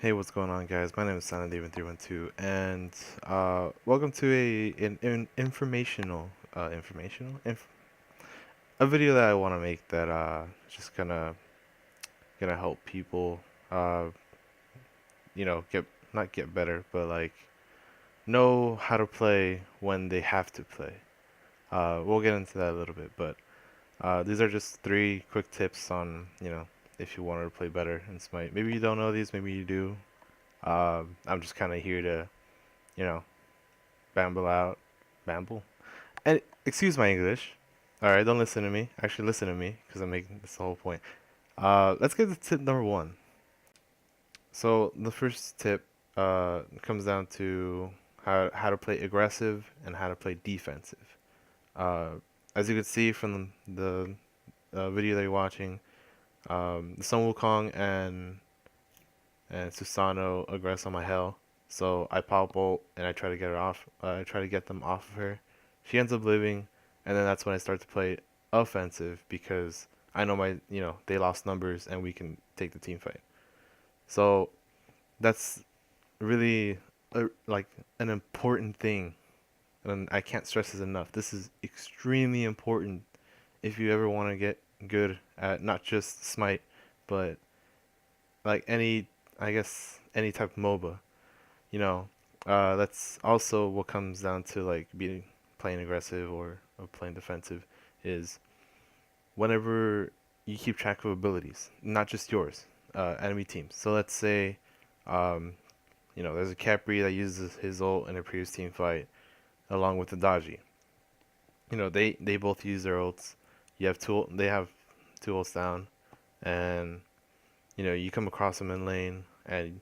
Hey, what's going on, guys? My name is Silent312, and welcome to an a video that I want to make that just gonna help people uh get not get better, but like know how to play when they have to play. We'll get into that a little bit, but these are just three quick tips on if you wanted to play better in Smite. Maybe you don't know these, maybe you do. I'm just kind of here to you know bamble out, bamble. And excuse my English. All right, don't listen to me. Actually, listen to me because I'm making this the whole point. Let's get to tip number one. So the first tip comes down to how to play aggressive and how to play defensive. Uh, as you can see from the video that you're watching, the Sun Wukong and Susano aggress on my Hell. So I pop ult and I try to get her off. I try to get them off of her. She ends up living, and then that's when I start to play offensive because I know they lost numbers and we can take the team fight. So that's really like an important thing, and I can't stress this enough. This is extremely important if you ever want to get good at not just Smite, but like I guess, any type of MOBA. you know, that's also what comes down to like being playing aggressive or playing defensive is whenever you keep track of abilities, not just yours, enemy teams. So let's say, um, there's a Capri that uses his ult in a previous team fight along with the Dodgy. They both use their ults. They have two ults down, and you come across them in lane, and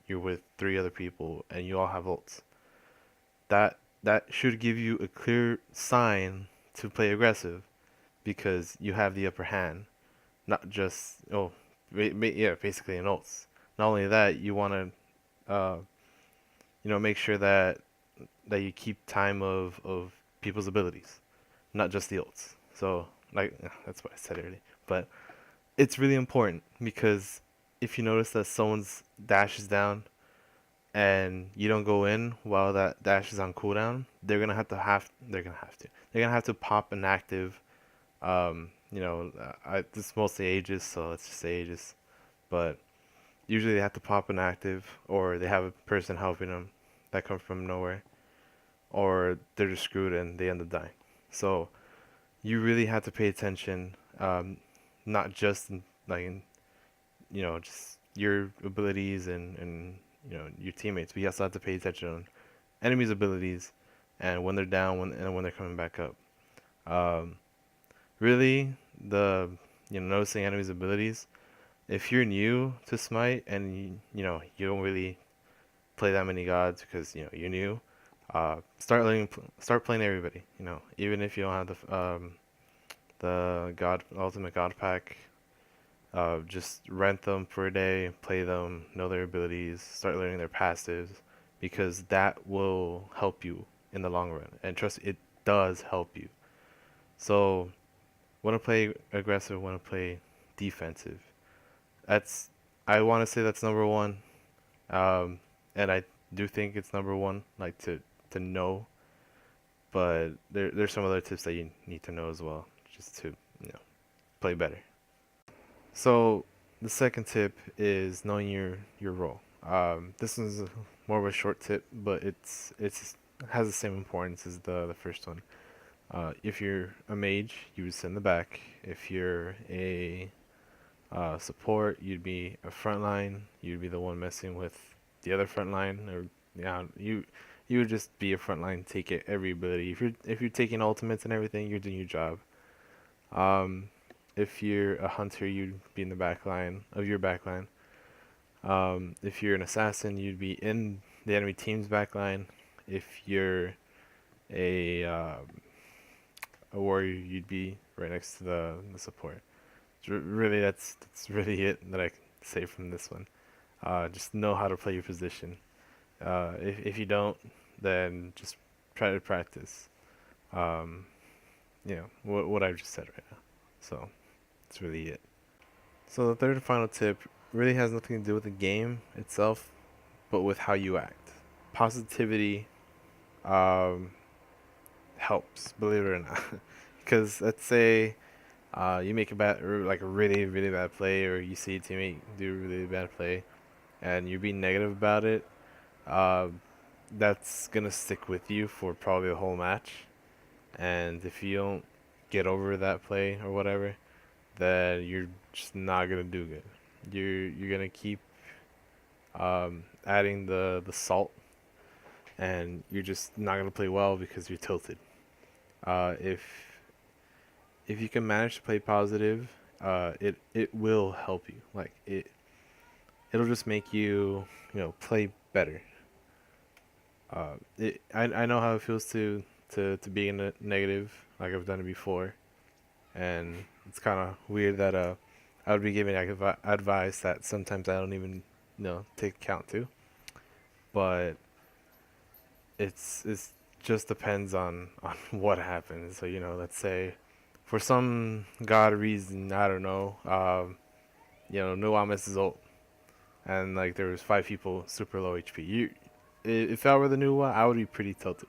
you're with three other people, and you all have ults. That should give you a clear sign to play aggressive because you have the upper hand, not just yeah, basically in ults. Not only that, you want to make sure that you keep time of people's abilities, not just the ults. So like that's what I said earlier, but it's really important because if you notice that someone's dash is down and you don't go in while that dash is on cooldown, they're gonna have to pop an active. It's mostly Aegis, so let's just say Aegis. But usually they have to pop an active, or they have a person helping them that comes from nowhere, or they're just screwed and they end up dying. So you really have to pay attention, not just just your abilities and your teammates, but you also have to pay attention on enemies' abilities and when they're down and when they're coming back up. Um, Really, the noticing enemies' abilities. If you're new to Smite and you don't really play that many gods because you're new, start playing everybody. Even if you don't have the god ultimate god pack, just rent them for a day, play them, know their abilities, start learning their passives, because that will help you in the long run. And trust me, it does help you. So, want to play aggressive, want to play defensive. That's I want to say that's number one, and I do think it's number one, like to know. But there's some other tips that you need to know as well, just to play better. So the second tip is knowing your role. This is more of a short tip, but it's has the same importance as the first one. If you're a mage, you would sit in the back. If you're a support, you'd be a front line. You'd be the one messing with the other front line, or you would just be a front line, take it every ability. If you're taking ultimates and everything, you're doing your job. Um, if you're a hunter, you'd be in the back line of your back line. If you're an assassin, you'd be in the enemy team's back line. If you're a a warrior, you'd be right next to the support. Really, that's really it that I can say from this one. Just know how to play your position. If you don't, then just try to practice. Um, what I've just said right now. So that's really it. So the third and final tip really has nothing to do with the game itself, but with how you act. Positivity um, helps, believe it or not. Because let's say you make a bad, or like a really, really bad play, or you see a teammate do a really bad play, and you're being negative about it. Uh, that's gonna stick with you for probably the whole match. And if you don't get over that play or whatever, then you're just not gonna do good. You're gonna keep adding the salt, and you're just not gonna play well because you're tilted. If you can manage to play positive, it will help you. Like it'll just make you play better. I know how it feels to be in a negative. Like I've done it before, and it's kind of weird that I would be giving advice that sometimes I don't even take account to. But it's just depends on what happens. So let's say for some god reason, I don't know, Noah misses ult, and like there was 5 people super low HP. If I were the Noah, I would be pretty tilted.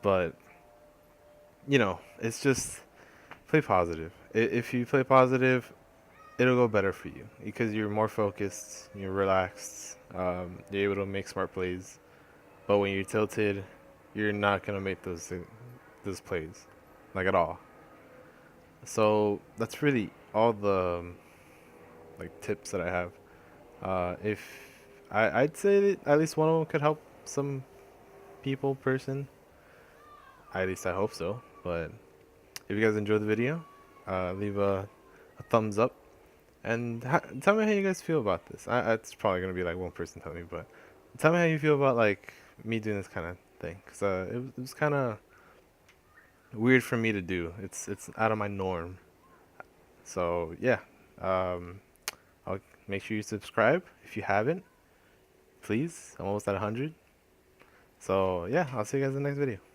But it's just play positive. If you play positive, it'll go better for you because you're more focused, you're relaxed, you're able to make smart plays. But when you're tilted, you're not gonna make those plays, like at all. So that's really all the like tips that I have. If I'd say that at least one of them could help some person. At least I hope so. But if you guys enjoyed the video, leave a thumbs up and tell me how you guys feel about this. It's probably gonna be like one person telling me, but tell me how you feel about like me doing this kind of thing, cause it was kind of weird for me to do. It's out of my norm. So yeah, um, I'll make sure you subscribe if you haven't. Please, I'm almost at 100. So yeah, I'll see you guys in the next video.